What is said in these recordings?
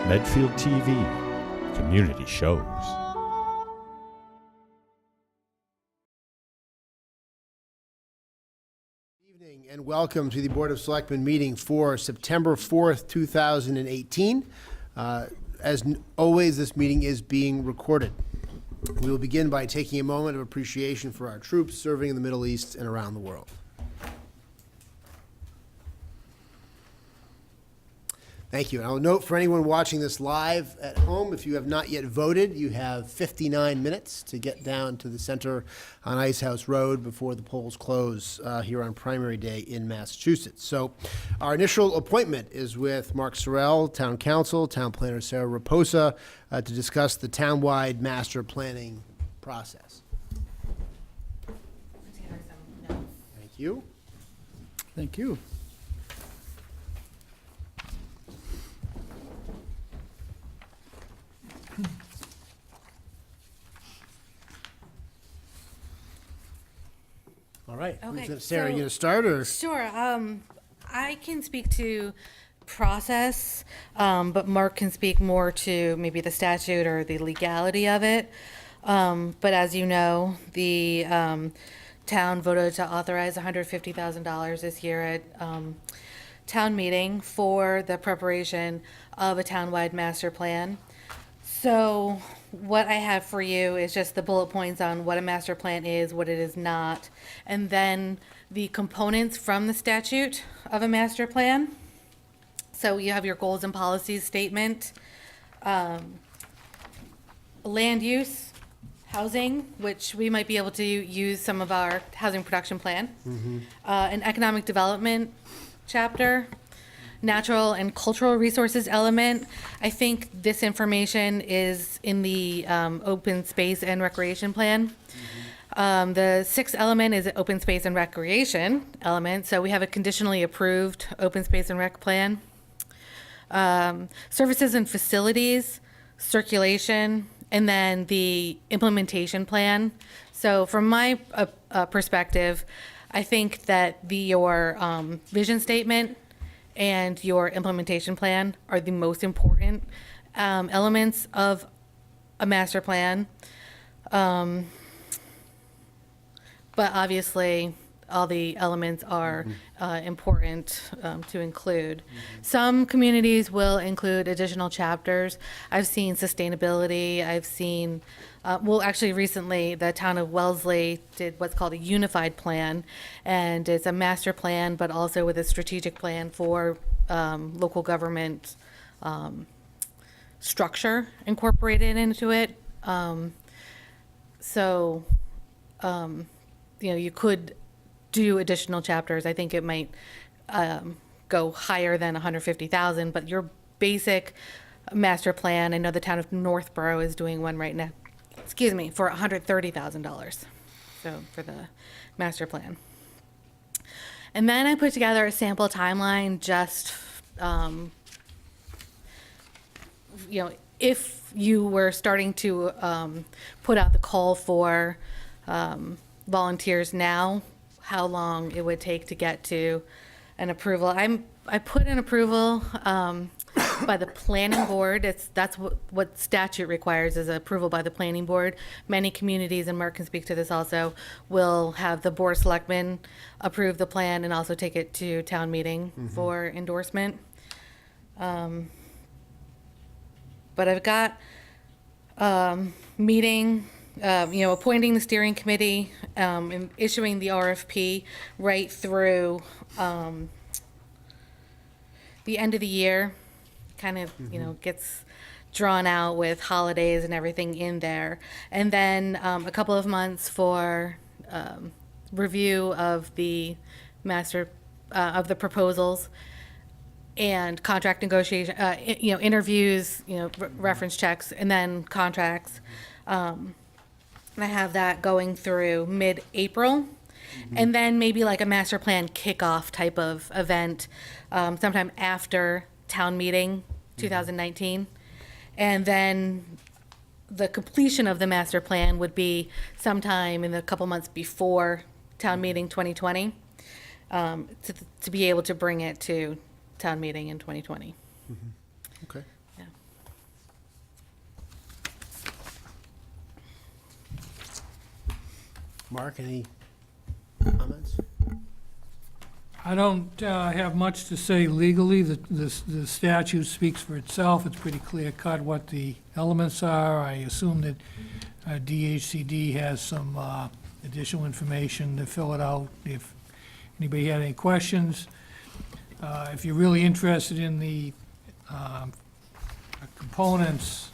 Medfield TV, community shows. Evening and welcome to the Board of Selectmen meeting for September 4th, 2018. As always, this meeting is being recorded. We will begin by taking a moment of appreciation for our troops serving in the Middle East and around the world. Thank you. And I'll note for anyone watching this live at home, if you have not yet voted, you have 59 minutes to get down to the center on Ice House Road before the polls close here on primary day in Massachusetts. So our initial appointment is with Mark Sorrell, Town Council, Town Planner Sarah Raposa, to discuss the townwide master planning process. Thank you. Thank you. All right. Okay, Sarah, so- you going to start or? Sure. I can speak to process, but Mark can speak more to maybe the statute or the legality of it. But as you know, the town voted to authorize $150,000 this year at town meeting for the preparation of a townwide master plan. So what I have for you is just the bullet points on what a master plan is, what it is not, and then the components from the statute of a master plan. So you have your goals and policies statement, land use, housing, which we might be able to use some of our housing production plan, an economic development chapter, natural and cultural resources element. I think this information is in the open space and recreation plan. The sixth element is an open space and recreation element. So we have a conditionally approved open space and rec plan. Services and facilities, circulation, and then the implementation plan. So from my perspective, I think that your vision statement and your implementation plan are the most important elements of a master plan. But obviously, all the elements are important to include. Some communities will include additional chapters. I've seen sustainability. I've seen, actually recently, the town of Wellesley did what's called a unified plan, and it's a master plan, but also with a strategic plan for local government structure incorporated into it. You could do additional chapters. I think it might go higher than 150,000, but your basic master plan, I know the town of Northborough is doing one right now, for $130,000. So for the master plan. And then I put together a sample timeline just, if you were starting to put out the call for volunteers now, how long it would take to get to an approval. I put an approval by the planning board. That's what statute requires, is approval by the planning board. Many communities, and Mark can speak to this also, will have the Board of Selectmen approve the plan and also take it to town meeting for endorsement. But I've got meeting, appointing the steering committee, and issuing the RFP right through the end of the year. Kind of, gets drawn out with holidays and everything in there. And then a couple of months for review of the master, of the proposals and contract negotiation, interviews, reference checks, and then contracts. And I have that going through mid-April. And then maybe like a master plan kickoff type of event sometime after town meeting 2019. And then the completion of the master plan would be sometime in the couple months before town meeting 2020, to be able to bring it to town meeting in 2020. Okay. Yeah. Mark, any comments? I don't have much to say legally. The statute speaks for itself. It's pretty clear cut what the elements are. I assume that DHCD has some additional information to fill it out if anybody had any questions. If you're really interested in the components,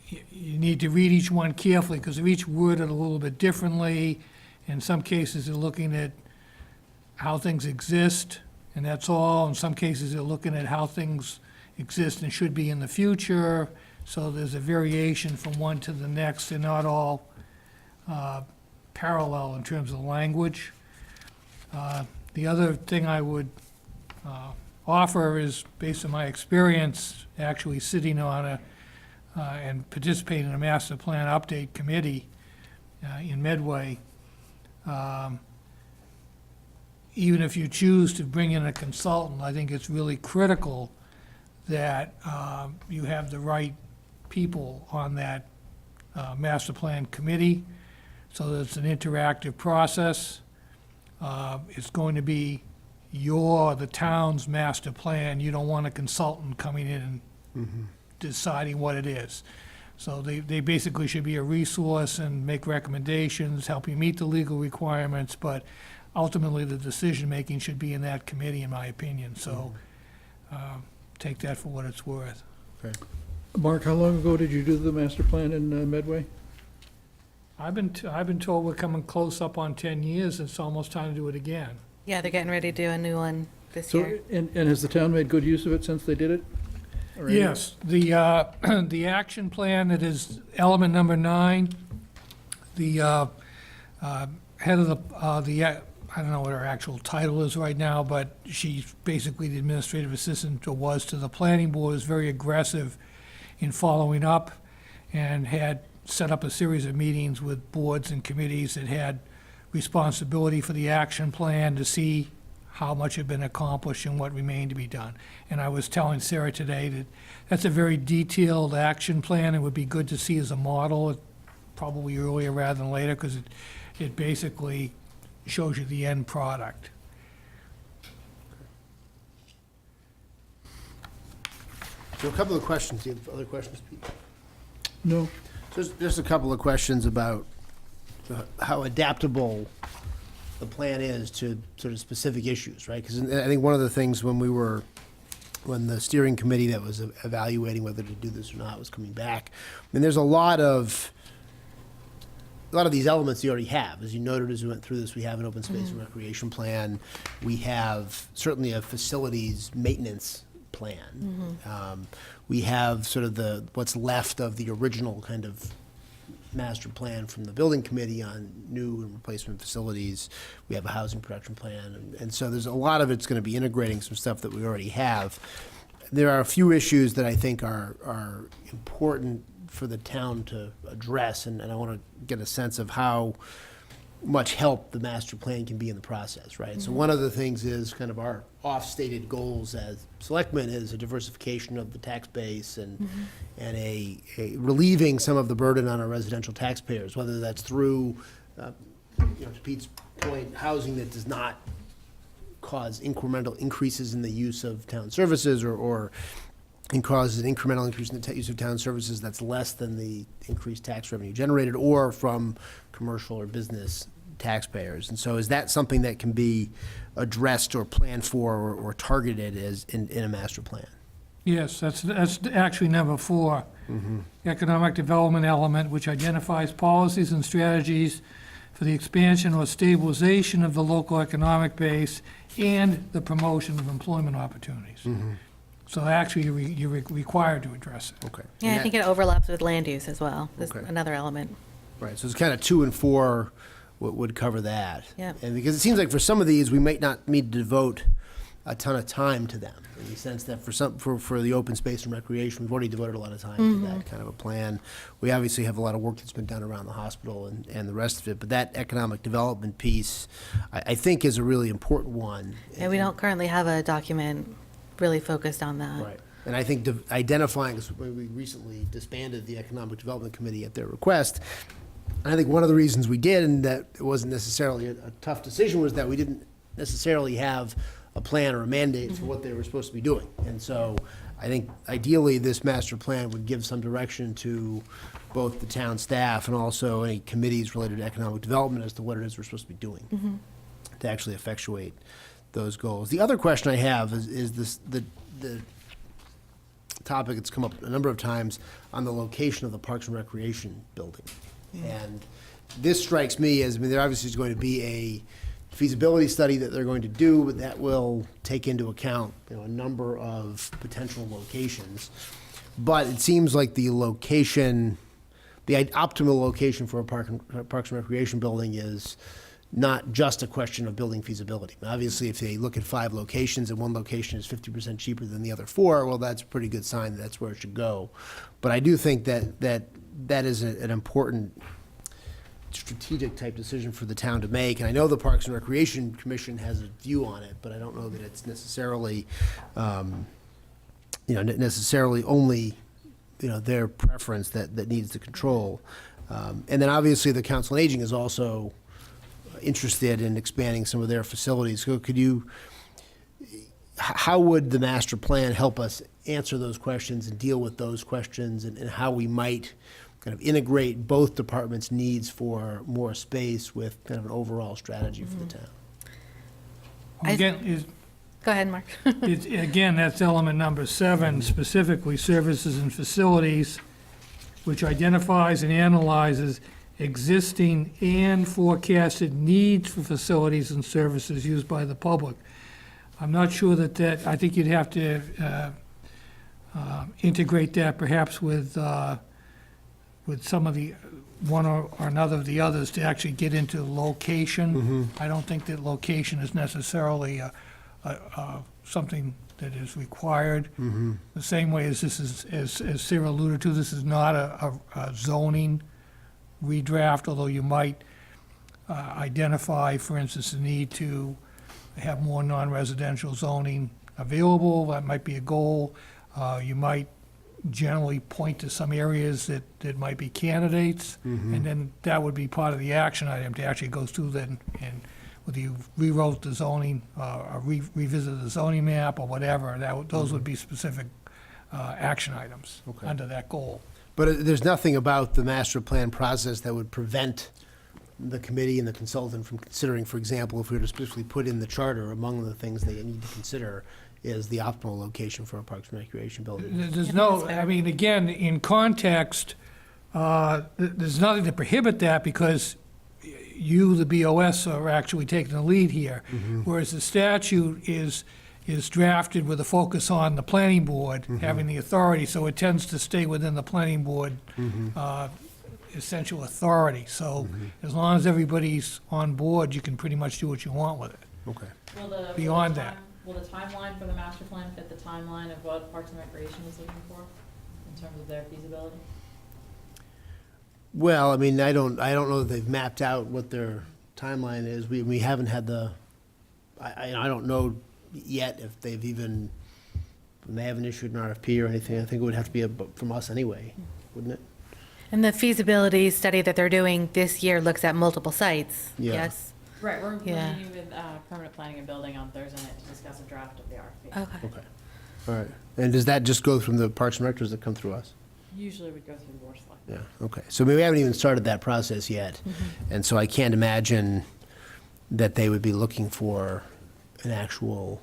you need to read each one carefully because they're each worded a little bit differently. In some cases, they're looking at how things exist, and that's all. In some cases, they're looking at how things exist and should be in the future. So there's a variation from one to the next. They're not all parallel in terms of language. The other thing I would offer is, based on my experience, actually sitting on and participating in a master plan update committee in Medway. Even if you choose to bring in a consultant, I think it's really critical that you have the right people on that master plan committee, so that it's an interactive process. It's going to be the town's master plan. You don't want a consultant coming in and deciding what it is. So they basically should be a resource and make recommendations, help you meet the legal requirements, but ultimately the decision-making should be in that committee, in my opinion. So take that for what it's worth. Okay. Mark, how long ago did you do the master plan in Medway? I've been told we're coming close up on 10 years. It's almost time to do it again. Yeah, they're getting ready to do a new one this year. So, and has the town made good use of it since they did it? already? Yes, the action plan, that is element number 9, the head of I don't know what her actual title is right now, but she's basically the administrative assistant, or was, to the planning board, is very aggressive in following up, and had set up a series of meetings with boards and committees that had responsibility for the action plan to see how much had been accomplished and what remained to be done. And I was telling Sarah today that that's a very detailed action plan. It would be good to see as a model, probably earlier rather than later, because it basically shows you the end product. So a couple of questions. Do you have other questions, Pete? No. Just a couple of questions about how adaptable the plan is to sort of specific issues, right? Because I think one of the things when the steering committee that was evaluating whether to do this or not was coming back, I mean, there's a lot of these elements you already have. As you noted as we went through this, we have an open space and recreation plan. We have certainly a facilities maintenance plan. We have sort of what's left of the original kind of master plan from the building committee on new and replacement facilities. We have a housing production plan, and so there's a lot of it's going to be integrating some stuff that we already have. There are a few issues that I think are important for the town to address, and I want to get a sense of how much help the master plan can be in the process, right? So one of the things is kind of our off-stated goals as selectmen is a diversification of the tax base and a relieving some of the burden on our residential taxpayers, whether that's through, to Pete's point, housing that does not cause incremental increases in the use of town services or causes an incremental increase in the use of town services that's less than the increased tax revenue generated, or from commercial or business taxpayers. And so is that something that can be addressed or planned for or targeted as in a master plan? Yes, that's actually number 4. Economic development element, which identifies policies and strategies for the expansion or stabilization of the local economic base and the promotion of employment opportunities. So actually, you're required to address it. Okay. Yeah, I think it overlaps with land use as well. There's Okay. another element. Right, so it's kind of 2 and 4 would cover that. Yeah. And because it seems like for some of these, we might not need to devote a ton of time to them, in the sense that for the open space and recreation, we've already devoted a lot of time to that kind of a plan. We obviously have a lot of work that's been done around the hospital and the rest of it, but that economic development piece, I think, is a really important one. And we don't currently have a document really focused on that. Right. And I think identifying, because we recently disbanded the Economic Development Committee at their request, And I think one of the reasons we did, and that it wasn't necessarily a tough decision, was that we didn't necessarily have a plan or a mandate for what they were supposed to be doing. And so I think ideally, this master plan would give some direction to both the town staff and also any committees related to economic development as to what it is we're supposed to be doing to actually effectuate those goals. The other question I have is the topic that's come up a number of times on the location of the Parks and Recreation building. And this strikes me as, I mean, there obviously is going to be a feasibility study that they're going to do, but that will take into account, a number of potential locations. But it seems like the location, the optimal location for a Parks and Recreation building is not just a question of building feasibility. Obviously, if they look at 5 locations and one location is 50% cheaper than the other 4, well, that's a pretty good sign that that's where it should go. But I do think that is an important strategic type decision for the town to make. And I know the Parks and Recreation Commission has a view on it, but I don't know that it's necessarily, necessarily only, their preference that needs to control. And then obviously the Council on Aging is also interested in expanding some of their facilities. So how would the master plan help us answer those questions and deal with those questions, and how we might kind of integrate both departments' needs for more space with kind of an overall strategy for the town? Again, Go ahead, Mark. again, that's element number 7, specifically services and facilities, which identifies and analyzes existing and forecasted needs for facilities and services used by the public. I'm not sure that I think you'd have to integrate that perhaps with some of the, one or another of the others to actually get into location. I don't think that location is necessarily something that is required. The same way as this is, as Sarah alluded to, this is not a zoning redraft, although you might identify, for instance, the need to have more non-residential zoning available. That might be a goal. You might generally point to some areas that might be candidates, and then that would be part of the action item to actually go through that and whether you rewrote the zoning, or revisit the zoning map or whatever, those would be specific action items under that goal. But there's nothing about the master plan process that would prevent the committee and the consultant from considering, for example, if we were to specifically put in the charter, among the things they need to consider is the optimal location for a Parks and Recreation building. There's no, I mean, again, in context, there's nothing to prohibit that because you, the BOS, are actually taking the lead here. Whereas the statute is drafted with a focus on the planning board having the authority, so it tends to stay within the planning board essential authority. So as long as everybody's on board, you can pretty much do what you want with it. Okay. Beyond that. Will the timeline for the master plan fit the timeline of what Parks and Recreation is looking for in terms of their feasibility? Well, I mean, I don't know that they've mapped out what their timeline is. We haven't had I don't know yet if they haven't issued an RFP or anything. I think it would have to be from us anyway, wouldn't it? And the feasibility study that they're doing this year looks at multiple sites, Yeah. yes? Right, we're Yeah. meeting with permanent planning and building on Thursday night to discuss a draft of the RFP. Okay. Okay. All right. And does that just go from the Parks and Rec, or does it come through us? Usually we'd go through the Board of Selectmen. Yeah, okay. So we haven't even started that process yet. And so I can't imagine that they would be looking for an actual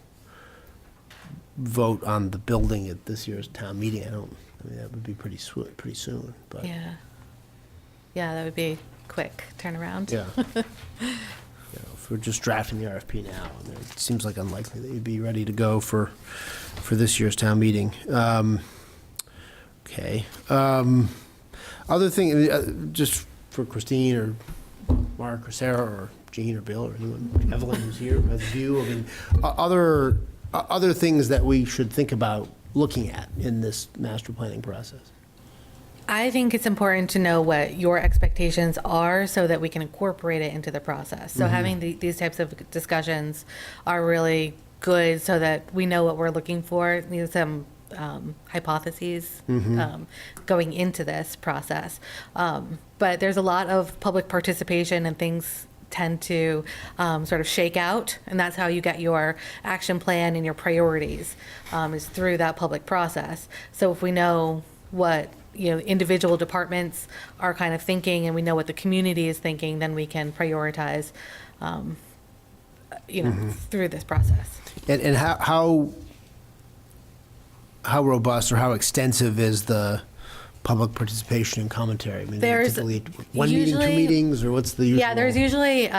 vote on the building at this year's town meeting. I mean, that would be pretty soon, but. Yeah. Yeah, that would be quick turnaround. Yeah. If we're just drafting the RFP now, I mean, it seems like unlikely that you'd be ready to go for this year's town meeting. Okay. Other thing, just for Christine or Mark or Sarah or Jean or Bill or anyone, Evelyn who's here, who has a view, I mean, other things that we should think about looking at in this master planning process. I think it's important to know what your expectations are so that we can incorporate it into the process. So having these types of discussions are really good so that we know what we're looking for. Some hypotheses going into this process. But there's a lot of public participation, and things tend to sort of shake out, and that's how you get your action plan and your priorities, is through that public process. So if we know what individual departments are kind of thinking, and we know what the community is thinking, then we can prioritize through this process. And how robust or how extensive is the public participation and commentary? I mean, There's typically one meeting, two usually- meetings, or what's the usual? Yeah, there's usually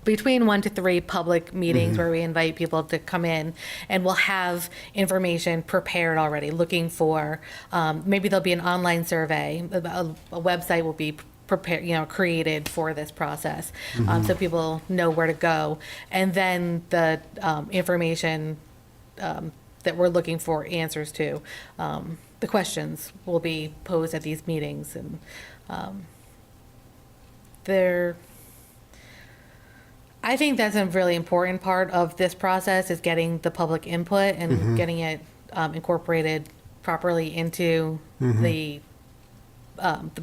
between 1 to 3 public meetings where we invite people to come in, and we'll have information prepared already, looking for, maybe there'll be an online survey, a website will be prepared, created for this process, so people know where to go. And then the information that we're looking for answers to, the questions will be posed at these meetings, and I think that's a really important part of this process, is getting the public input and getting it incorporated properly into the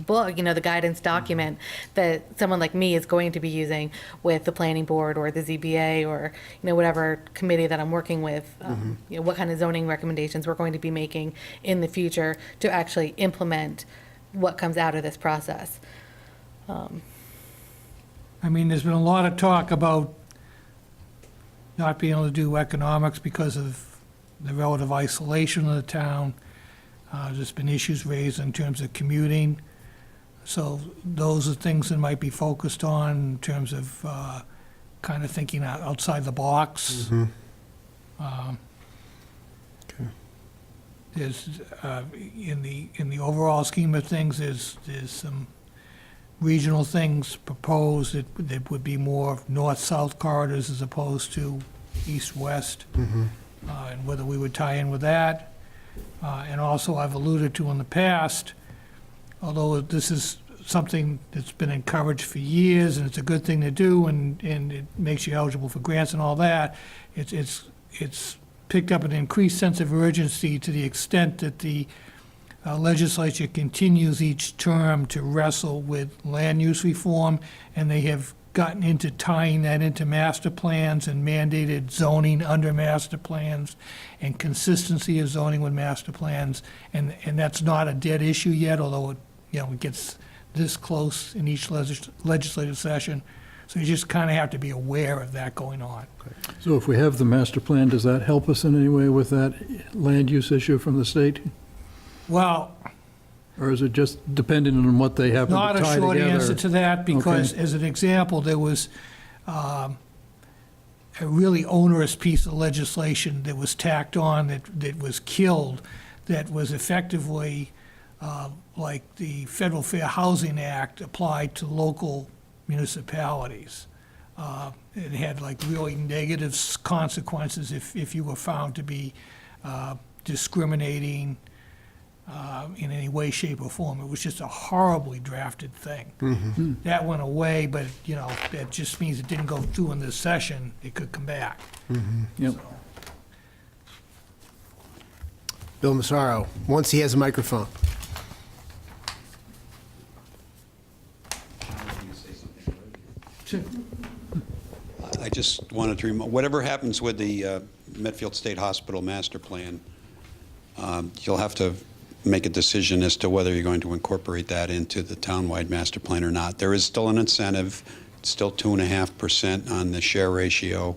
book, the guidance document that someone like me is going to be using with the planning board or the ZBA or, whatever committee that I'm working with, what kind of zoning recommendations we're going to be making in the future to actually implement what comes out of this process. I mean, there's been a lot of talk about not being able to do economics because of the relative isolation of the town. There's been issues raised in terms of commuting. So those are things that might be focused on in terms of kind of thinking outside the box. There's, in the overall scheme of things, there's some regional things proposed that would be more north-south corridors as opposed to east-west, and whether we would tie in with that. And also, I've alluded to in the past, although this is something that's been encouraged for years, and it's a good thing to do, and it makes you eligible for grants and all that, it's picked up an increased sense of urgency to the extent that the legislature continues each term to wrestle with land use reform, and they have gotten into tying that into master plans and mandated zoning under master plans and consistency of zoning with master plans. And that's not a dead issue yet, although it gets this close in each legislative session. So you just kind of have to be aware of that going on. So if we have the master plan, does that help us in any way with that land use issue from the state? Well, Or is it just dependent on what they happen to tie not together? a short answer to that, because Okay. as an example, there was a really onerous piece of legislation that was tacked on that was killed, that was effectively like the Federal Fair Housing Act applied to local municipalities. It had like really negative consequences if you were found to be discriminating in any way, shape, or form. It was just a horribly drafted thing. That went away, but, that just means it didn't go through in this session. It could come back. Yep. Bill Massaro, once he has a microphone. I just wanted to remind, whatever happens with the Medfield State Hospital master plan, you'll have to make a decision as to whether you're going to incorporate that into the townwide master plan or not. There is still an incentive, it's still 2.5% on the share ratio,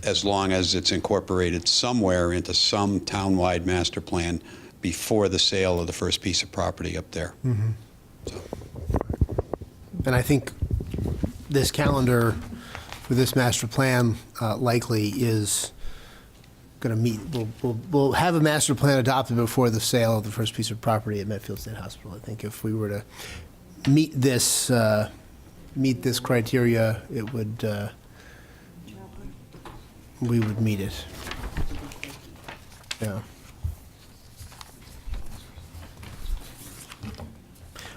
as long as it's incorporated somewhere into some townwide master plan before the sale of the first piece of property up there. So. And I think this calendar for this master plan likely is going to meet, we'll have a master plan adopted before the sale of the first piece of property at Medfield State Hospital. I think if we were to meet this criteria, it would, we would meet it. Yeah.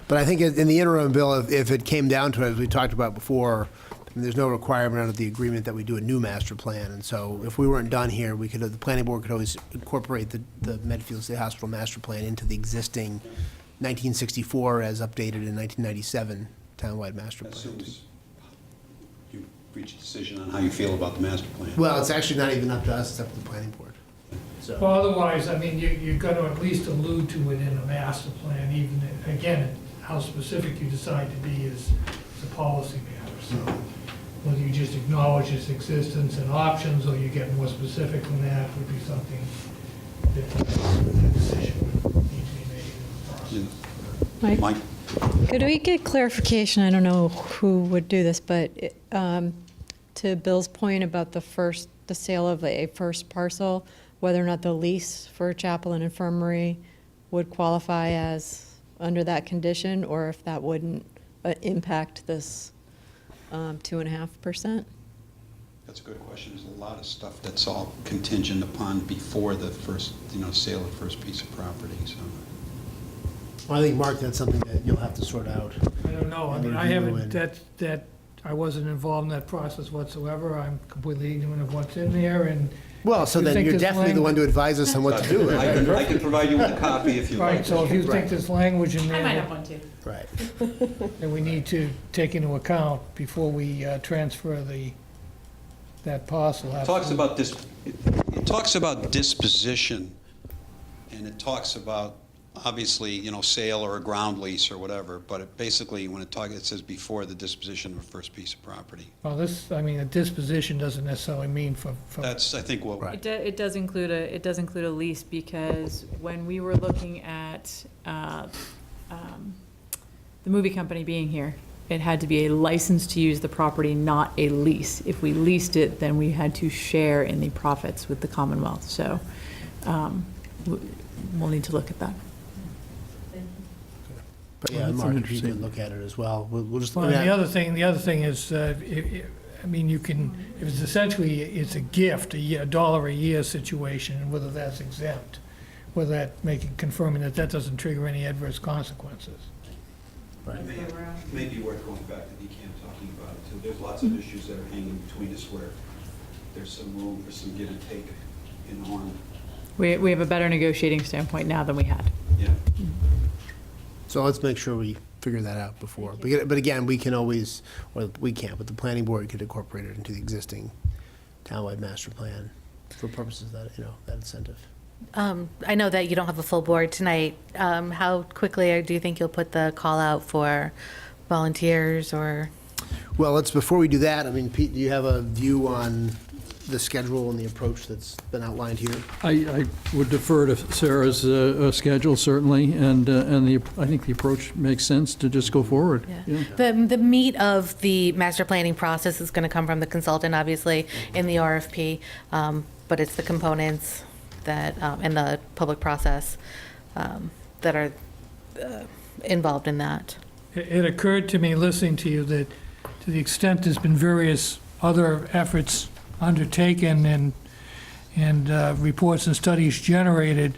But I think in the interim, Bill, if it came down to it, as we talked about before, And there's no requirement under the agreement that we do a new master plan, and so if we weren't done here, we could, the planning board could always incorporate the Medfield State Hospital master plan into the existing 1964 as updated in 1997 townwide master As plan. soon as you reach a decision on how you feel about the master plan. Well, it's actually not even up to us, it's up to the planning board. So, Well, otherwise, I mean, you're going to at least allude to it in a master plan, even, again, how specific you decide to be is a policy matter. So whether you just acknowledge its existence and options, or you get more specific than that, would be something that the decision would need to be made in the process. Mike? Could we get clarification? I don't know who would do this, but to Bill's point about the sale of a first parcel, whether or not the lease for chapel and infirmary would qualify as under that condition, or if that wouldn't impact this 2.5%? That's a good question. There's a lot of stuff that's all contingent upon before the first, sale of the first piece of property, so. well, I think, Mark, that's something that you'll have to sort out. I don't know, I mean, I Review haven't, and- I wasn't involved in that process whatsoever. I'm completely ignorant of what's in there, and Well, so You then think you're this definitely the one to advise us on what to do. I can provide you with a copy if you like. right, so if you think there's language in I might have there one too. Right. that we need to take into account before we transfer that parcel. It talks about this, it talks about disposition, and it talks about, obviously, sale or a ground lease or whatever, but it basically, when it says before the disposition of a first piece of property. Well, a disposition doesn't necessarily mean for. That's, I think, what, Right. It does include a lease, because when we were looking at the movie company being here, it had to be a license to use the property, not a lease. If we leased it, then we had to share in the profits with the Commonwealth, so we'll need to look at that. But yeah, Well, that's Mark, an if you can interesting- look at it as well, we'll just. Well, and the other thing is, I mean, you can, if it's essentially, it's a gift, a dollar a year situation, and whether that's exempt, whether that confirming that doesn't trigger any adverse consequences. it may be worth going back to DCAM talking about it, too. There's lots of issues that are hanging between us where there's some room for some give and take, on, We have a better negotiating standpoint now than we had. yeah. So let's make sure we figure that out before. But again, we can always, or we can't, but the planning board could incorporate it into the existing townwide master plan for purposes that, that incentive. I know that you don't have a full board tonight. How quickly do you think you'll put the call out for volunteers or? Well, before we do that, I mean, Pete, do you have a view on the schedule and the approach that's been outlined here? I would defer to Sarah's schedule, certainly, and I think the approach makes sense to just go forward. Yeah. The meat of the master planning process is going to come from the consultant, obviously, in the RFP, but it's the components that, and the public process that are involved in that. It occurred to me, listening to you, that to the extent there's been various other efforts undertaken and reports and studies generated,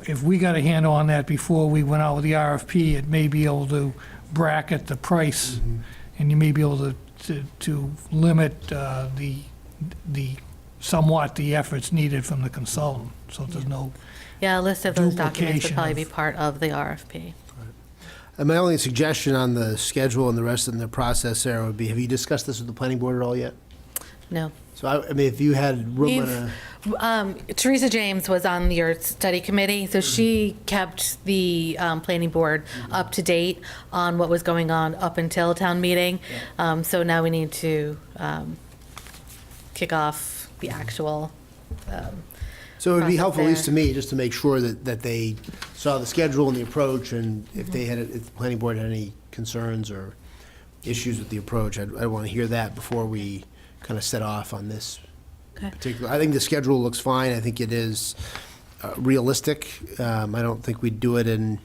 if we got a handle on that before we went out with the RFP, it may be able to bracket the price, and you may be able to limit somewhat the efforts needed from the consultant, so there's no. Yeah, a list of those documents would Duplication probably be of- part of the RFP. And my only suggestion on the schedule and the rest of the process, Sarah, would be, have you discussed this with the planning board at all yet? No. So, I mean, if you had room on a. Teresa James was on your study committee, so she kept the planning board up to date on what was going on up until town meeting. So now we need to kick off the actual. So it would be process helpful, at least to there. me, just to make sure that they saw the schedule and the approach, and if if the planning board had any concerns or issues with the approach, I'd want to hear that before we kind of set off on this Okay. particular. I think the schedule looks fine. I think it is realistic. I don't think we'd do it to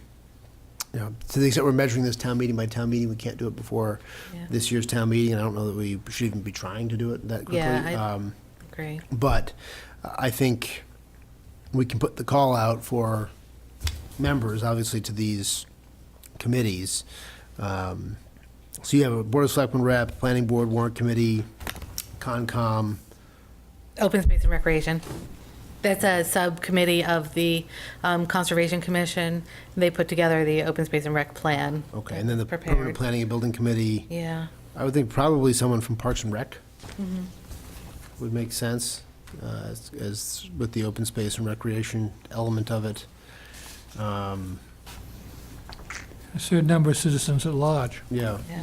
the extent we're measuring this town meeting by town meeting, we can't do it before Yeah. this year's town meeting, and I don't know that we should even be trying to do it that quickly. Yeah, Agree. But I think we can put the call out for members, obviously, to these committees. So you have a Board of Selectmen rep, Planning Board, Warrant Committee, Concom. Open Space and Recreation. That's a subcommittee of the Conservation Commission. They put together the Open Space and Rec plan. Okay, and then the Prepared. Permanent Planning and Building Committee. Yeah. I would think probably someone from Parks and Rec would make sense, as with the open space and recreation element of it. A certain number of citizens at large. Yeah, Yeah.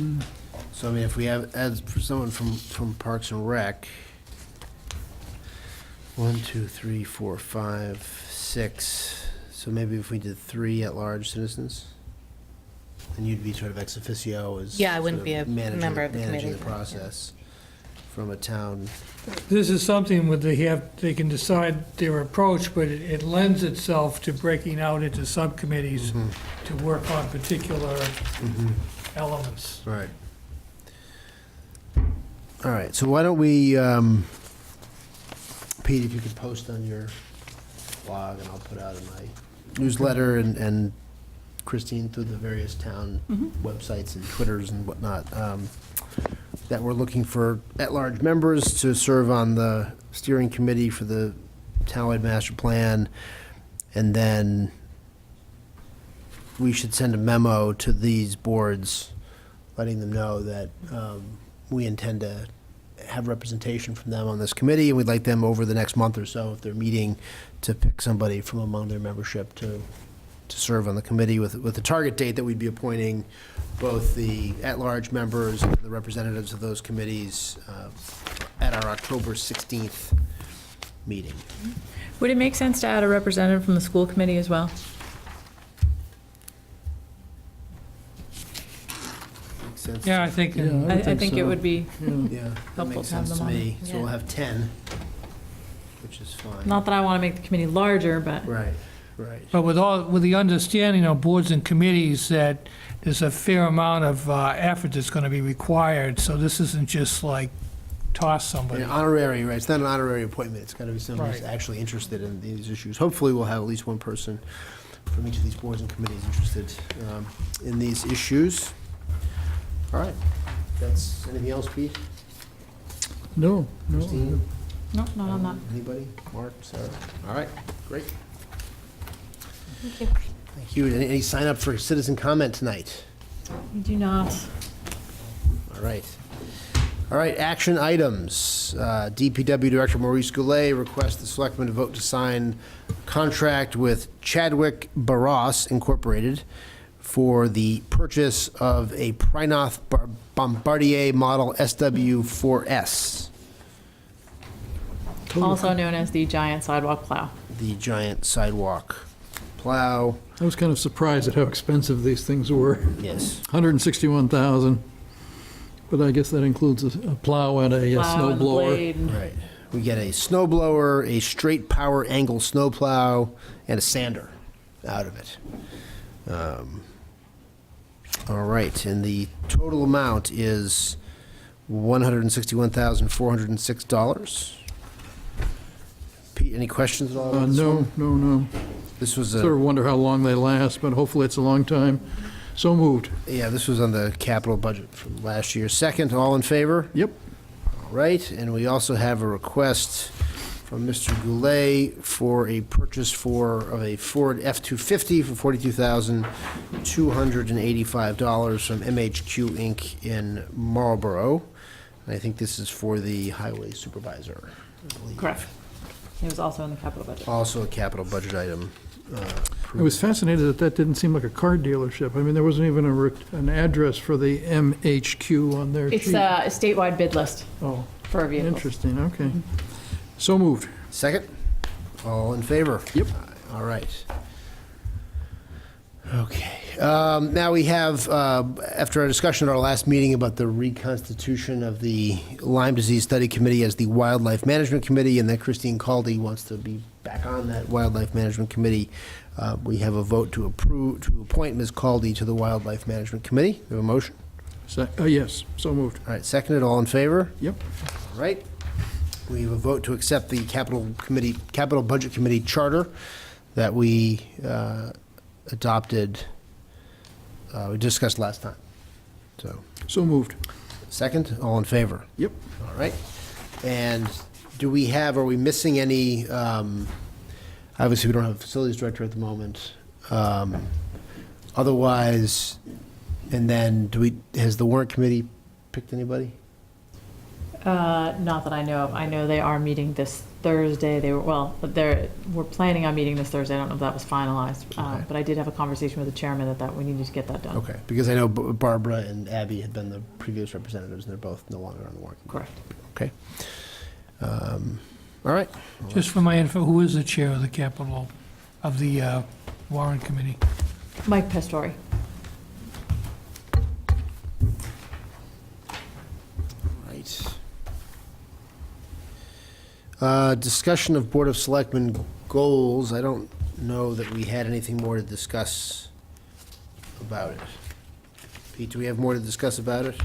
so I mean, if we have, as for someone from Parks and Rec, 1, 2, 3, 4, 5, 6, so maybe if we did 3 at-large citizens, then you'd be sort of ex officio as. Yeah, I wouldn't sort be a member of the Managing committee, the process from a town. This is something where they can decide their approach, but it lends itself to breaking out into subcommittees to work on particular elements. Right. All right, so why don't we, Pete, if you could post on your blog, and I'll put out in my newsletter, and Christine through the various town websites and Twitters and whatnot, that we're looking for at-large members to serve on the steering committee for the townwide master plan, and then we should send a memo to these boards letting them know that we intend to have representation from them on this committee, and we'd like them over the next month or so, if they're meeting, to pick somebody from among their membership to serve on the committee with the target date that we'd be appointing both the at-large members and the representatives of those committees at our October 16th meeting. Would it make sense to add a representative from the school committee as well? Makes sense? Yeah, I think, Yeah. I think it so. would be, Yeah, that Helpful makes to have sense to them on. me. So we'll Yeah. have 10, which is fine. not that I want to make the committee larger, but Right, right. but with the understanding of boards and committees that there's a fair amount of effort that's going to be required, so this isn't just like toss somebody. An honorary, right, it's not an honorary appointment, it's gotta be somebody who's Right. actually interested in these issues. Hopefully, we'll have at least one person from each of these boards and committees interested in these issues. All right, that's, anything else, Pete? No, no. Christine? no, not on that. Anybody? Mark, Sarah? All right, great. Thank you. Thank you. Any sign up for citizen comment tonight? We do not. All right. All right, action items. DPW Director Maurice Goulet requests the selectmen to vote to sign contract with Chadwick Barros Incorporated for the purchase of a Prinoth Bombardier Model SW4S, Also known as the giant sidewalk plow. the giant sidewalk plow. I was kind of surprised at how expensive these things were. Yes. 161,000, but I guess that includes a plow and a Plow snow and the blower. blade. Right. We get a snow blower, a straight power angle snow plow, and a sander out of it. All right, and the total amount is $161,406. Pete, any questions at all? about this No, one? no. This was Sort of wonder how long they last, but hopefully it's a long time. So moved. yeah, this was on the capital budget from last year. Second, all in favor? Yep. All right, and we also have a request from Mr. Goulet for a purchase of a Ford F-250 for $42,285 from MHQ Inc. in Marlboro. And I think this is for the highway supervisor, I believe. Correct. It was also in the capital budget. Also a capital budget item. I was fascinated that didn't seem like a car dealership. I mean, there wasn't even an address for the MHQ on their sheet. It's a statewide bid list Oh, for a vehicle. interesting, okay. So moved. Second? All in favor? Yep. All right. Okay. Now we have, after our discussion at our last meeting about the reconstitution of the Lyme Disease Study Committee as the Wildlife Management Committee, and that Christine Caldy wants to be back on that Wildlife Management Committee, we have a vote to appoint Ms. Caldy to the Wildlife Management Committee. We have a motion? Yes, so moved. All right, seconded. All in favor? Yep. All right. We have a vote to accept the Capital Budget Committee charter that we adopted, we discussed last time. So moved. Second, all in favor? Yep. All right. And are we missing any, obviously, we don't have a facilities director at the moment. Otherwise, and then has the warrant committee picked anybody? Not that I know of. I know they are meeting this Thursday. We're planning on meeting this Thursday. I don't know if that was finalized. Okay. But I did have a conversation with the chairman that we needed to get that done. Okay, because I know Barbara and Abby had been the previous representatives, and they're both no longer on the warrant committee. Correct. Okay. All right. Just for my info, who is the chair of the warrant committee? Mike Pastori. Right. Discussion of Board of Selectmen goals. I don't know that we had anything more to discuss about it. Pete, do we have more to discuss about it?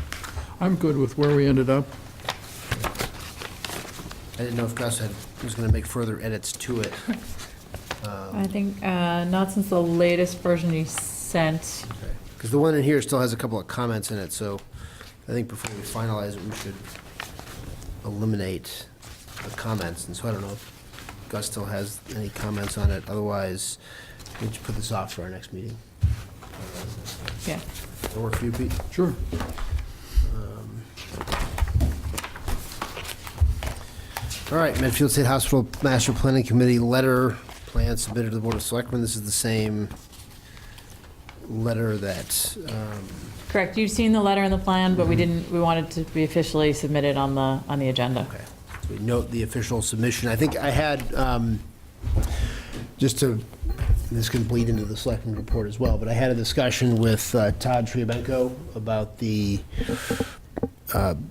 I'm good with where we ended up. I didn't know if Gus was going to make further edits to it. I think not since the latest version you sent. Because the one in here still has a couple of comments in it, so I think before we finalize it, we should eliminate the comments. And so I don't know if Gus still has any comments on it. Otherwise, we should put this off for our next meeting. Yeah. Does that work for you, Pete? Sure. All right, Medfield State Hospital Master Planning Committee letter, plan submitted to the Board of Selectmen. This is the same letter that, Correct. You've seen the letter and the plan, but we wanted to be officially submitted on the agenda. okay. So we note the official submission. I think I had, this can bleed into the Selectmen report as well, but I had a discussion with Todd Triabenko about the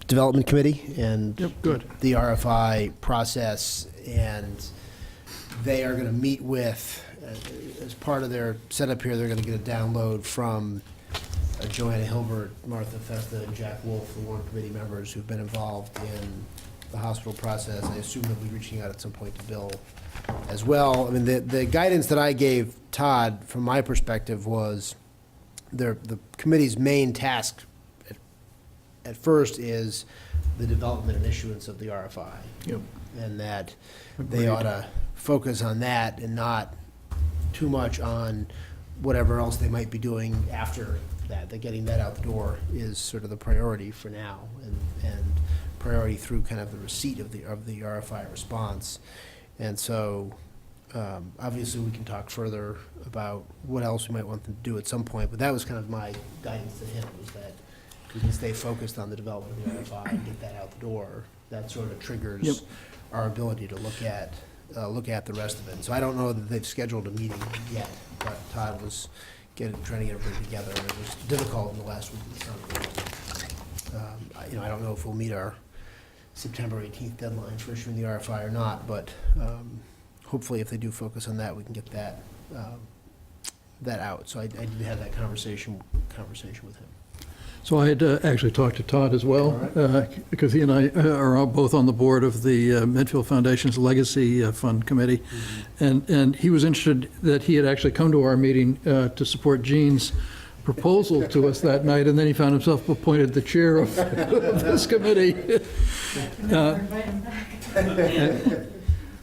Development Committee and Yep, good. the RFI process, and they are going to meet with, as part of their setup here, they're going to get a download from Joanna Hilbert, Martha Festa, and Jack Wolf, the warrant committee members who've been involved in the hospital process. I assume they'll be reaching out at some point to Bill as well. I mean, the guidance that I gave Todd, from my perspective, was the committee's main task at first is the development and issuance of the RFI. Yep. And that they Agreed. ought to focus on that and not too much on whatever else they might be doing after that. That getting that out the door is sort of the priority for now, and priority through kind of the receipt of the RFI response. And so, obviously, we can talk further about what else we might want them to do at some point, but that was kind of my guidance to him, was that we can stay focused on the development of the RFI and get that out the door. That sort of triggers Yep. our ability to look at the rest of it. So I don't know that they've scheduled a meeting yet, but Todd was trying to get everybody together, and it was difficult in the last week of the summer. I don't know if we'll meet our September 18th deadline for issuing the RFI or not, but hopefully if they do focus on that, we can get that out. So I did have that conversation with him. So I had actually talked to Todd as well, because he and I are both on the board of the Medfield Foundation's Legacy Fund Committee. And he was interested that he had actually come to our meeting to support Gene's proposal to us that night, and then he found himself appointed the chair of this committee.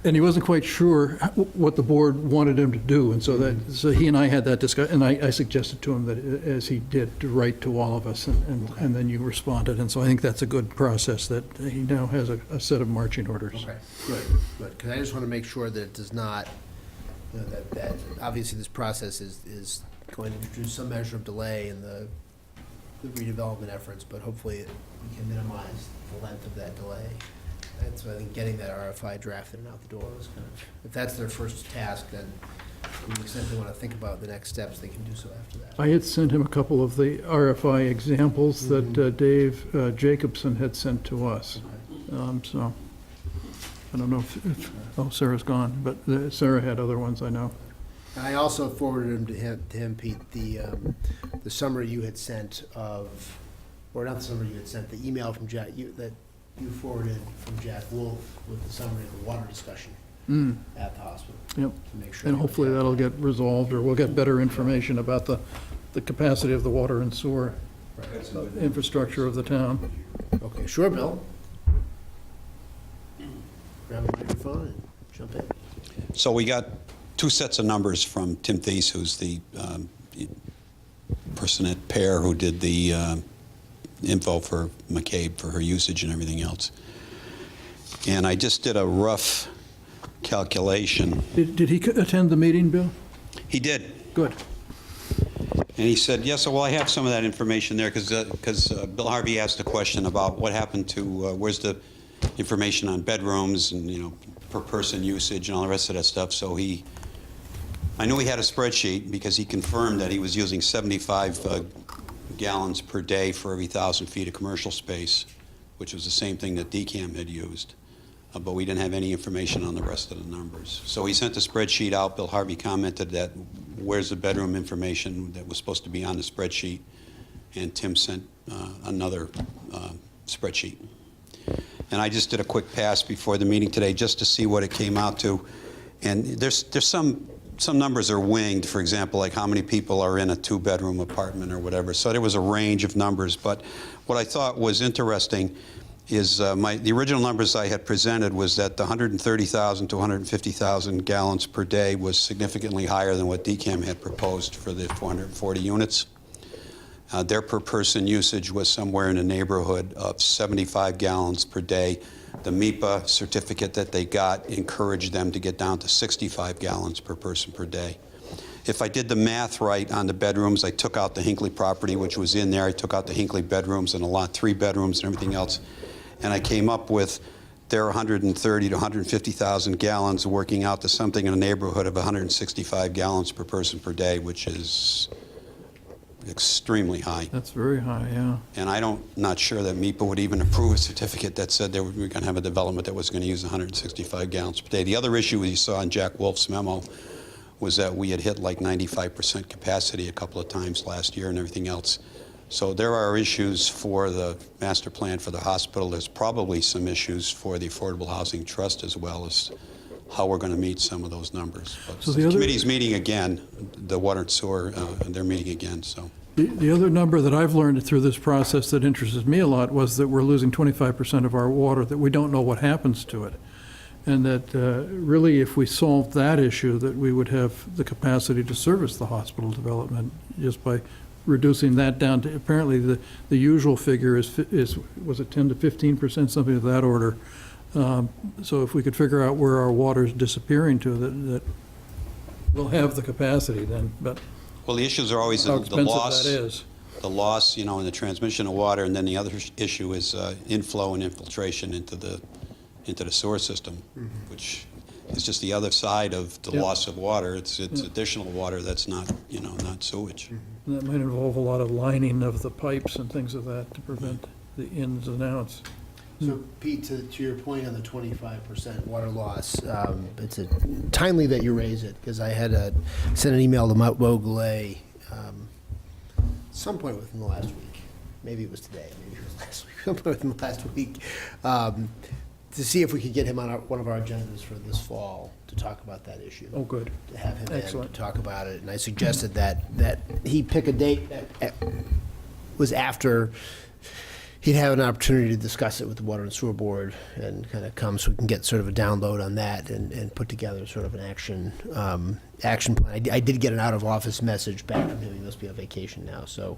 And he wasn't quite sure what the board wanted him to do, and so he and I had that discussion, and I suggested to him that, as he did, to write to all of us, and then you responded, and so I think that's a good process, that he now has a set of marching orders. Okay, good, because I just want to make sure that it does not, that obviously this process is going to introduce some measure of delay in the redevelopment efforts, but hopefully we can minimize the length of that delay. And so I think getting that RFI drafted and out the door is kind of, if that's their first task, then to the extent they want to think about the next steps, they can do so after that. I had sent him a couple of the RFI examples that Dave Jacobson had sent to us. So I don't know if Sarah's gone, but Sarah had other ones, I know. And I also forwarded to him, Pete, the summary you had sent of, or not the summary you had sent, the email from Jack, that you forwarded from Jack Wolf with the summary of the water discussion at the hospital. Yep. To make sure. And hopefully that'll get resolved, or we'll get better information about the capacity of the water and sewer infrastructure of the town. Okay, sure, Bill. Grab a microphone and jump in. So we got two sets of numbers from Tim Thies, who's the person at Pear who did the info for McCabe for her usage and everything else. And I just did a rough calculation. Did he attend the meeting, Bill? He did. Good. And he said, yes, well, I have some of that information there, because Bill Harvey asked a question about what happened to, where's the information on bedrooms and, you know, per person usage and all the rest of that stuff. So I knew he had a spreadsheet because he confirmed that he was using 75 gallons per day for every 1,000 feet of commercial space, which was the same thing that DCAM had used. But we didn't have any information on the rest of the numbers. So he sent the spreadsheet out. Bill Harvey commented that where's the bedroom information that was supposed to be on the spreadsheet, and Tim sent another spreadsheet. And I just did a quick pass before the meeting today just to see what it came out to. And there's some numbers are winged, for example, like how many people are in a 2-bedroom apartment or whatever. So there was a range of numbers. But what I thought was interesting is the original numbers I had presented was that the 130,000 to 150,000 gallons per day was significantly higher than what DCAM had proposed for the 440 units. Their per person usage was somewhere in the neighborhood of 75 gallons per day. The MEPA certificate that they got encouraged them to get down to 65 gallons per person per day. If I did the math right on the bedrooms, I took out the Hinckley property, which was in there. I took out the Hinckley bedrooms and a lot 3 bedrooms and everything else. And I came up with their 130 to 150,000 gallons, working out to something in the neighborhood of 165 gallons per person per day, which is extremely high. That's very high, yeah. And not sure that MEPA would even approve a certificate that said we were going to have a development that was going to use 165 gallons per day. The other issue you saw in Jack Wolf's memo was that we had hit like 95% capacity a couple of times last year and everything else. So there are issues for the master plan for the hospital. There's probably some issues for the Affordable Housing Trust as well as how we're going to meet some of those numbers. But So the committee's meeting again, the water and sewer, they're meeting again, so. The other number that I've learned through this process that interested me a lot was that we're losing 25% of our water, that we don't know what happens to it. And that really, if we solved that issue, that we would have the capacity to service the hospital development just by reducing that down to, apparently the usual figure is was it 10 to 15%, something of that order. So if we could figure out where our water is disappearing to, that we'll have the capacity then, but Well, the issues are always how the expensive loss. that is. The loss, in the transmission of water, and then the other issue is inflow and infiltration into the sewer system, which is just the other side of the Yeah. loss of water. It's additional water that's not, not sewage. And that might involve a lot of lining of the pipes and things of that to prevent the ins and outs. So Pete, to your point on the 25% water loss, it's timely that you raise it, because I had sent an email to Mount Beauglet some point within the last week. Maybe it was today, maybe it was last week, some point within the last week, to see if we could get him on one of our agendas for this fall to talk about that issue. Oh, good. To have him in Excellent. to talk about it. And I suggested that he pick a date that was after he'd have an opportunity to discuss it with the Water and Sewer Board and kind of come so we can get sort of a download on that and put together sort of an action plan. I did get an out-of-office message back from him. He must be on vacation now, so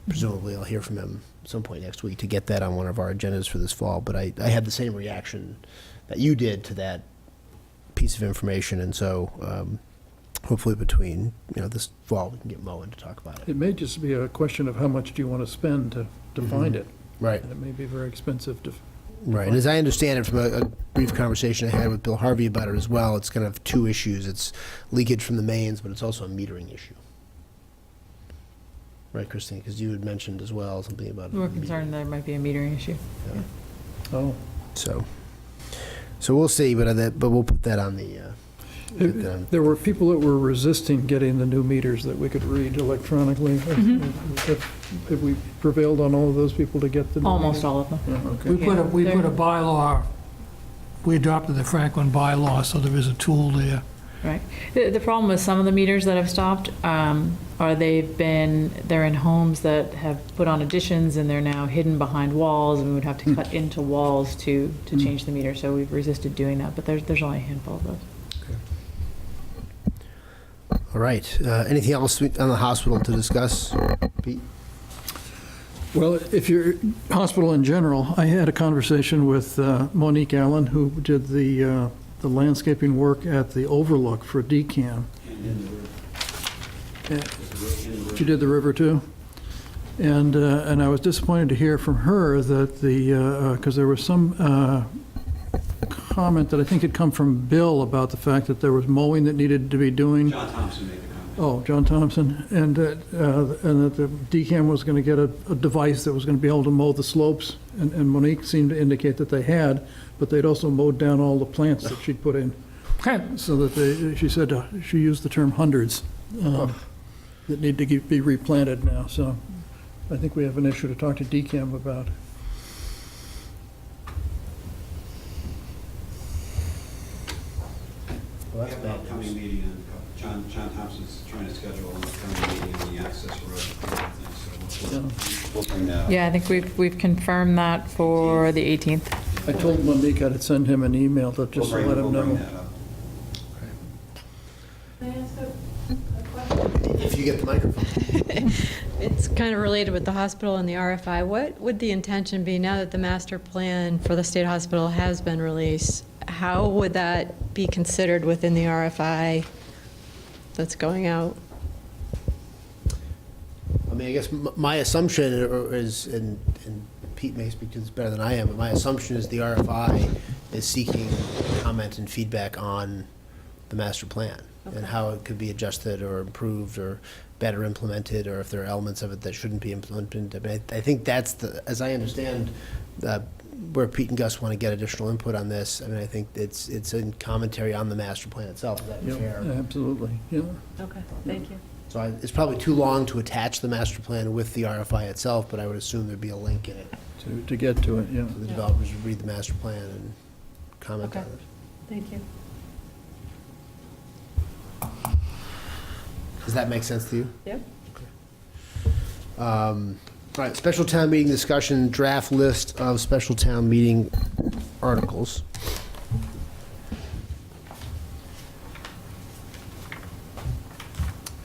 presumably I'll hear from him at some point next week to get that on one of our agendas for this fall. But I had the same reaction that you did to that piece of information, and so hopefully between this fall we can get Moen to talk about it. It may just be a question of how much do you want to spend to find it. Right. And it may be very expensive to. Right, and as I understand it from a brief conversation I had with Bill Harvey about it as well, it's kind of two issues. It's leakage from the mains, but it's also a metering issue. Right, Christine, because you had mentioned as well something about. We're concerned there might be a metering issue. Yeah. Oh. So we'll see, but we'll put that on the. There were people that were resisting getting the new meters that we could read electronically. Have we prevailed on all of those people to get the new Almost meters? all of them. Yeah, okay. We put a bylaw, we adopted the Franklin bylaw, so there is a tool there Right. The problem with some of the meters that have stopped are they're in homes that have put on additions and they're now hidden behind walls, and we would have to cut into walls to change the meter. So we've resisted doing that, but there's only a handful of those. All right. Anything else on the hospital to discuss, Pete? Well, if you're hospital in general, I had a conversation with Monique Allen, who did the landscaping work at the overlook for DCAM. She did the river too? And I was disappointed to hear from her that because there was some comment that I think had come from Bill about the fact that there was mowing that needed to be doing. John Thompson made the comment. Oh, John Thompson, and that the DCAM was going to get a device that was going to be able to mow the slopes, and Monique seemed to indicate that they had, but they'd also mowed down all the plants that she'd put in, so that she said, she used the term hundreds that need to be replanted now, so I think we have an issue to talk to DCAM about. Well, We that's have an bad upcoming news. meeting, and John Thompson's trying to schedule an upcoming meeting on the access road. So we'll bring that up. Yeah, I think we've confirmed that for the 18th. I told Monique I'd send him an email to just let him We'll bring know. that up. If you get the microphone. It's kind of related with the hospital and the RFI. What would the intention be now that the master plan for the state hospital has been released? How would that be considered within the RFI that's going out? I mean, I guess my assumption is, and Pete may speak to this better than I am, but my assumption is the RFI is seeking comment and feedback on the master plan and how it could be adjusted or improved or better implemented, or if there are elements of it that shouldn't be implemented. I mean, I think that's as I understand, where Pete and Gus want to get additional input on this. I mean, I think it's in commentary on the master plan itself. Is that Yeah, fair? absolutely, yeah. Okay, thank you. So it's probably too long to attach the master plan with the RFI itself, but I would assume there'd be a link in it. To get to it, yeah. So the developers would read the master plan and comment on Okay. it. Thank you. Does that make sense to you? Yep. All right, special town meeting discussion, draft list of special town meeting articles.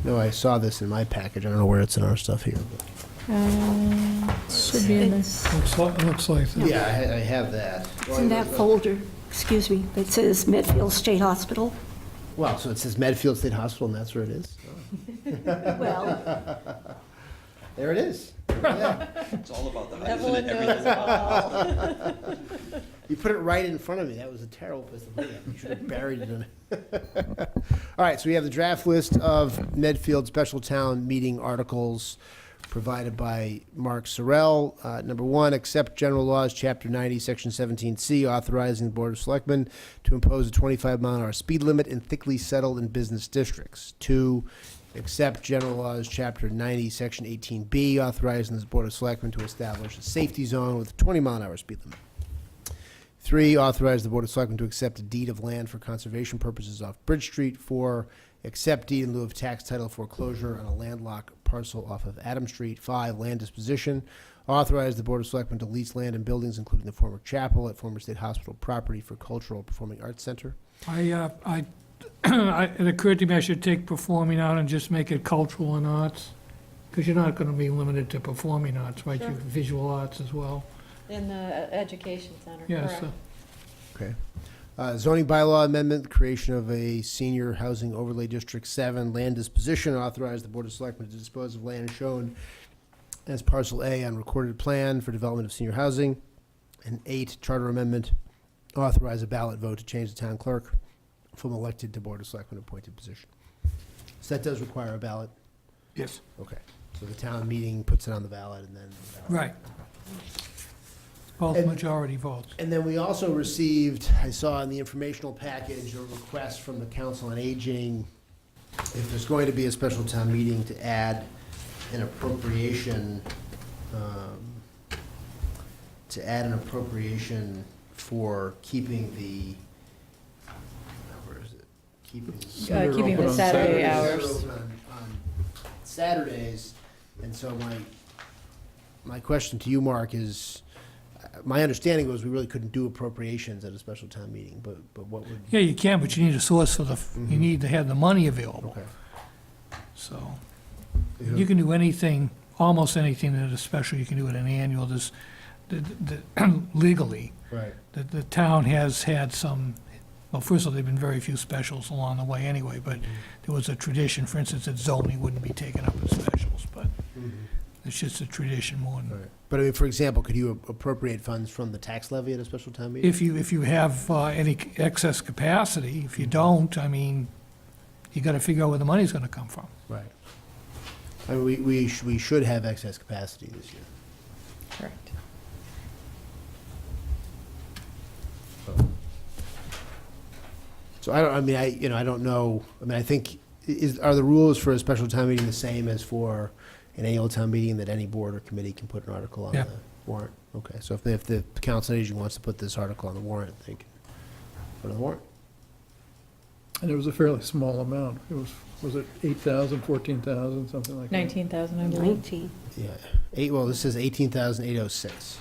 No, I saw this in my package. I don't know where it's in our stuff here. Should be in this. Looks like that. Yeah, I have that. It's in that folder, excuse me, that says Medfield State Hospital. Wow, so it says Medfield State Hospital, and that's where it is? Well, There it is. Yeah. It's all about the height, isn't it? Everything's about You put it right in front of me. That was a terrible place to put it. You should have buried it in it. All right, so we have the draft list of Medfield special town meeting articles provided by Mark Sorrell. Number one, accept general laws, Chapter 90, Section 17C, authorizing the Board of Selectmen to impose a 25-mile-an-hour speed limit in thickly settled and business districts. Two, accept general laws, Chapter 90, Section 18B, authorizing the Board of Selectmen to establish a safety zone with a 20-mile-an-hour speed limit. Three, authorize the Board of Selectmen to accept a deed of land for conservation purposes off Bridge Street. Four, accept deed in lieu of tax title foreclosure on a landlocked parcel off of Adam Street. Five, land disposition. Authorize the Board of Selectmen to lease land and buildings, including the former chapel at former State Hospital property for Cultural Performing Arts Center. It occurred to me I should take performing art and just make it cultural and arts, because you're not going to be limited to performing arts, right? You have visual arts as well. In the education center, Yes, correct. Okay. Zoning bylaw amendment, creation of a senior housing overlay district. 7, land disposition, authorize the Board of Selectmen to dispose of land shown as parcel A on recorded plan for development of senior housing. And 8, charter amendment, authorize a ballot vote to change the town clerk from elected to Board of Selectmen appointed position. So that does require a ballot? Yes. Okay. So the town meeting puts it on the ballot and then the ballot. Right. Both And- majority votes. And then we also received, I saw in the informational package, a request from the Council on Aging, if there's going to be a special town meeting, to add an appropriation, for keeping the, where is it? keeping. Keeping open the on Saturday Saturdays. hours. Open on Saturdays, and so my question to you, Mark, is, my understanding was we really couldn't do appropriations at a special town meeting, but what would? Yeah, you can, but you need a source for the, you need to have the money available. Okay. So, you can do anything, almost anything at a special, you can do at an annual, there's, legally, Right. the town has had some, well, first of all, there've been very few specials along the way anyway, but there was a tradition, for instance, that zoning wouldn't be taken up as specials, but it's just a tradition more than, Right. But I mean, for example, could you appropriate funds from the tax levy at a special town meeting? if you have any excess capacity, if you don't, I mean, you gotta figure out where the money's gonna come from. Right. I mean, we should have excess capacity this year. Correct. So I don't know, I mean, I think, are the rules for a special town meeting the same as for an annual town meeting, that any board or committee can put an article on Yeah. the warrant? Okay, so if the council agent wants to put this article on the warrant, they can put it on the warrant? And it was a fairly small amount. It was it 8,000, 14,000, something like that? 19,000, I believe. 19. Yeah, well, this says 18,806.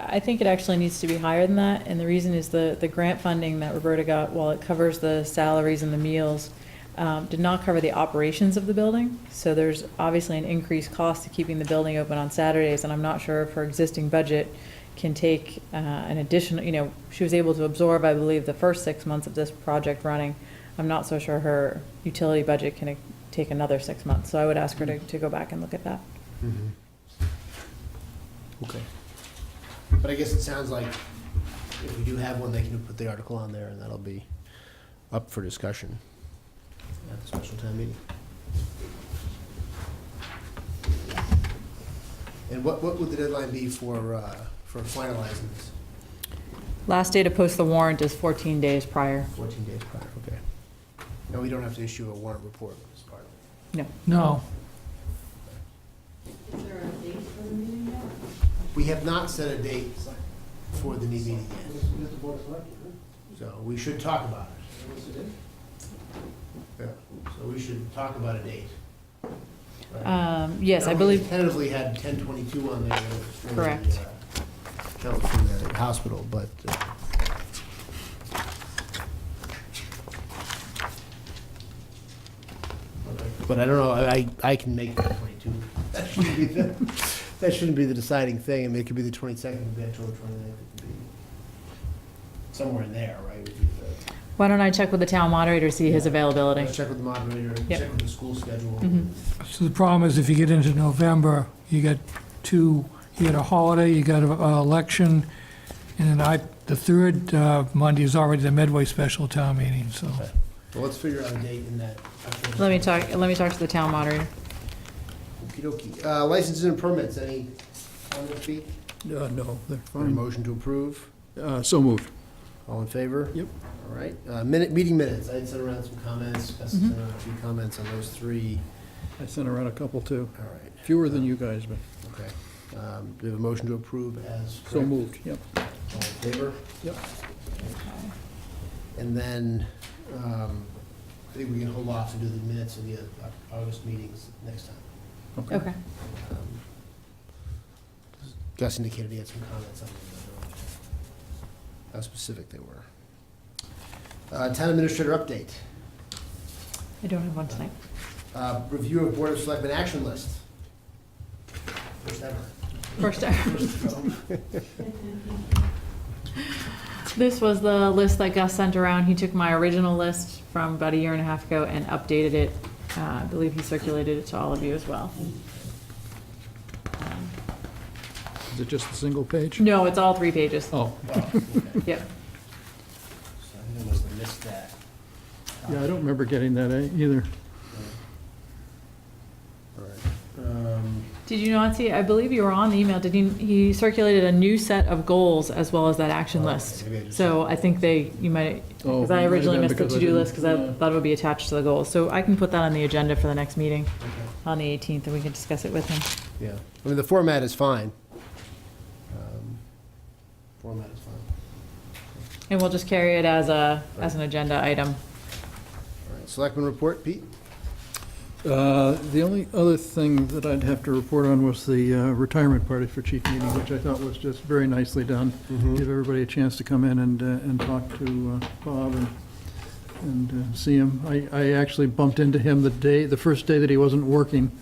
I think it actually needs to be higher than that, and the reason is the grant funding that Roberta got, while it covers the salaries and the meals, did not cover the operations of the building. So there's obviously an increased cost to keeping the building open on Saturdays, and I'm not sure if her existing budget can take an additional, she was able to absorb, I believe, the first 6 months of this project running. I'm not so sure her utility budget can take another 6 months, so I would ask her to go back and look at that. Okay. But I guess it sounds like if we do have one, they can put the article on there, and that'll be up for discussion at the special town meeting. And what would the deadline be for finalizing this? Last day to post the warrant is 14 days prior. 14 days prior, okay. And we don't have to issue a warrant report as part of it? No. No, We have not set a date for the new meeting yet. So we should talk about it. Yeah, so we should talk about a date. Right? Yes, I We believe, tentatively had 10/22 on there. for the, Correct. Count from the hospital, but, but I don't know, I can make that 22. That shouldn't be the deciding thing. I mean, it could be the 22nd, it could be October 29th, it could be somewhere in there, right? would be the- why don't I check with the town moderator, see his availability? Let's check with the moderator, Yep. check with the school schedule. so the problem is if you get into November, you get a holiday, you got an election, and then the third Monday is already the Medway special town meeting, so. Okay. Well, let's figure out a date in that. October. Let me talk to the town moderator. Okey-dokey. Licenses and permits, any comments, Pete? No, they're Or a fine. motion to approve? So moved. All in favor? Yep. All right. Meeting minutes. I had sent around some comments, Gus sent around a few comments on those three. I sent around a couple, too. All right. Fewer than you guys, but Okay. Do we have a motion to approve as so correct? moved, yep. All in favor? Yep. And then, I think we can hold off and do the minutes of the August meetings next time. Okay. Gus indicated he had some comments on them. I don't know how specific they were. Town administrator update. I don't have one tonight. Review of Board of Selectmen action list. First ever. First This was the list that Gus sent around. He took my original list from about a year and a half ago and updated it. I believe he circulated it to all of you as well. Is it just a single page? No, it's all 3 pages. Oh, Yep. So I think I must have missed that. yeah, I don't remember getting that either. All right. Did you not see, I believe you were on the email, he circulated a new set of goals as well as that action Oh, okay, list. maybe I just- So I think you might, Oh, because I might have originally been missed the because I to-do didn't- list, because I yeah. thought it would be attached to the goals. So I can put that on the agenda for the next meeting Okay. on the 18th, and we can discuss it with him. Yeah, I mean, the format is fine. Format is fine. And we'll just carry it as an agenda item. All Selectmen report, Pete? The only other thing that I'd have to report on was the retirement party for Chief Meeting, which I thought was just very nicely done. Give everybody a chance to come in and talk to Bob and see him. I actually bumped into him the first day that he wasn't working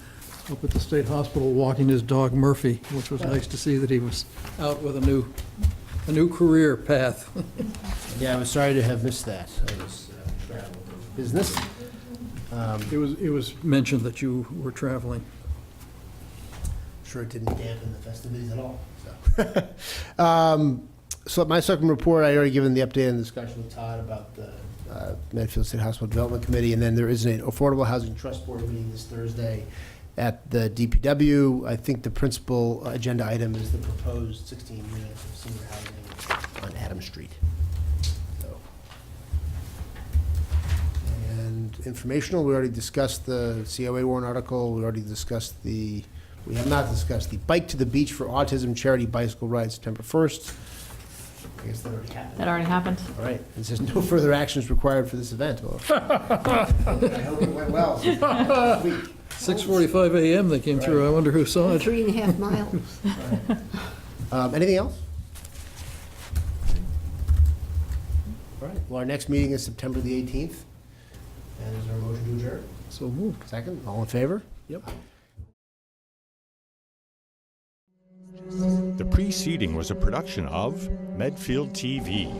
up at the state hospital, walking his dog Murphy, which was nice to see that he was out with a new career path. Yeah, I was sorry to have missed that. I was traveling for business. It was mentioned that you were traveling. Sure it didn't dampen the festivities at all, so. So my second report, I already given the update and discussion with Todd about the Medfield State Hospital Development Committee, and then there is an Affordable Housing Trust Board meeting this Thursday at the DPW. I think the principal agenda item is the proposed 16 units of senior housing on Adam Street. So. And informational, we already discussed the COA warrant article. We already discussed we have not discussed the Bike to the Beach for Autism charity bicycle ride September 1st. I guess that already happened. That already happened. All right, it says no further actions required for this event. Well, I hope it went well. Since last week. 6:45 a.m. they came through. I wonder who saw it. 3.5 miles. Anything else? All right, well, our next meeting is September the 18th. And is there a motion to adjourn? So moved. Second, all in favor? Yep. The preceding was a production of Medfield TV.